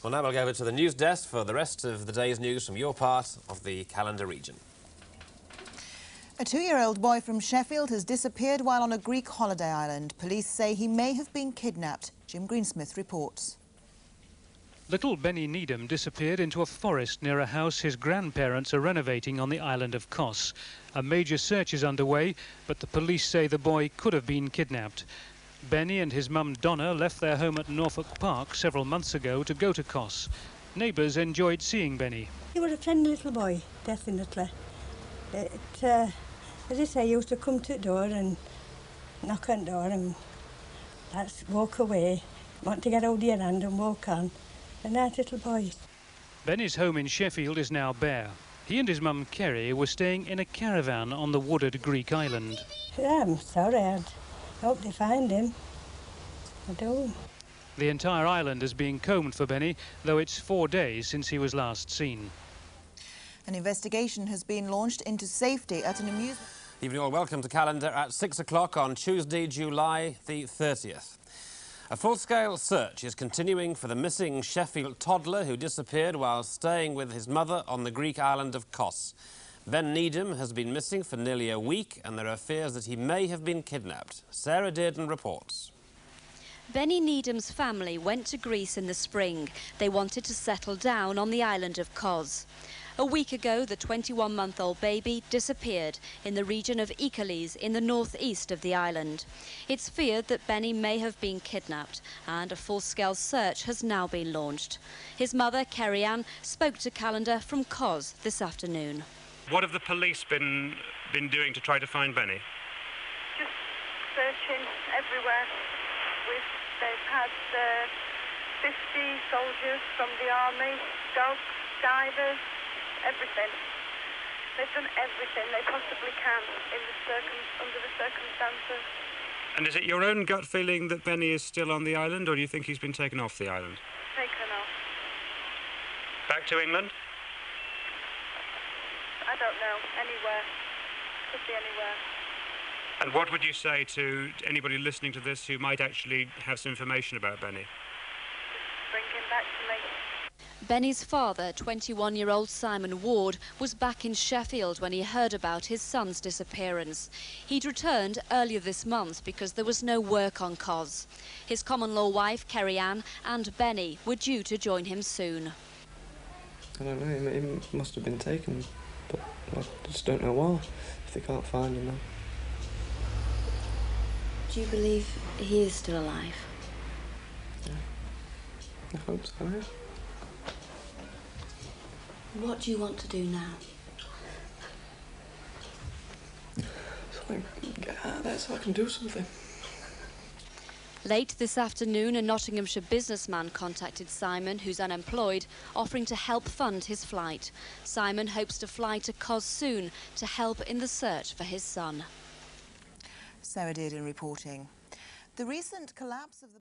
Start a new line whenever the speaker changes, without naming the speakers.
Well, now we'll go over to the news desk for the rest of the day's news from your part of the Calendar region.
A 2-year-old boy from Sheffield has disappeared while on a Greek holiday island. Police say he may have been kidnapped. Jim Greensmith reports.
Little Benny Needham disappeared into a forest near a house his grandparents are renovating on the island of Kos. A major search is underway, but the police say the boy could have been kidnapped. Benny and his mum Donna left their home at Norfolk Park several months ago to go to Kos. Neighbours enjoyed seeing Benny.
He was a friendly little boy, definitely. As I say, he used to come to the door and knock on the door and let's walk away. Want to get hold of your hand and walk on. A nice little boy.
Benny's home in Sheffield is now bare. He and his mum Kerry were staying in a caravan on the wooded Greek island.
Yeah, I'm sorry. I hope they find him. I do.
The entire island is being combed for Benny, though it's 4 days since he was last seen.
An investigation has been launched into safety at an amusement...
Evening all, welcome to Calendar at 6 o'clock on Tuesday, July the 30th. A full-scale search is continuing for the missing Sheffield toddler who disappeared while staying with his mother on the Greek island of Kos. Ben Needham has been missing for nearly a week and there are fears that he may have been kidnapped. Sarah Dearden reports.
Benny Needham's family went to Greece in the spring. They wanted to settle down on the island of Kos. A week ago, the 21-month-old baby disappeared in the region of Ikalis in the northeast of the island. It's feared that Benny may have been kidnapped and a full-scale search has now been launched. His mother, Kerry Ann, spoke to Calendar from Kos this afternoon.
What have the police been doing to try to find Benny?
Just searching everywhere. They've had 50 soldiers from the army, dogs, divers, everything. They've done everything they possibly can under the circumstances.
And is it your own gut feeling that Benny is still on the island, or do you think he's been taken off the island?
Taken off.
Back to England?
I don't know. Anywhere. Could be anywhere.
And what would you say to anybody listening to this who might actually have some information about Benny?
Just bring him back to me.
Benny's father, 21-year-old Simon Ward, was back in Sheffield when he heard about his son's disappearance. He'd returned earlier this month because there was no work on Kos. His common-law wife, Kerry Ann, and Benny were due to join him soon.
I don't know, he must have been taken, but I just don't know why, if they can't find him now.
Do you believe he is still alive?
Yeah, I hope so, yeah.
What do you want to do now?
So I can get out of there so I can do something.
Late this afternoon, a Nottinghamshire businessman contacted Simon, who's unemployed, offering to help fund his flight. Simon hopes to fly to Kos soon to help in the search for his son.
Sarah Dearden reporting. The recent collapse of the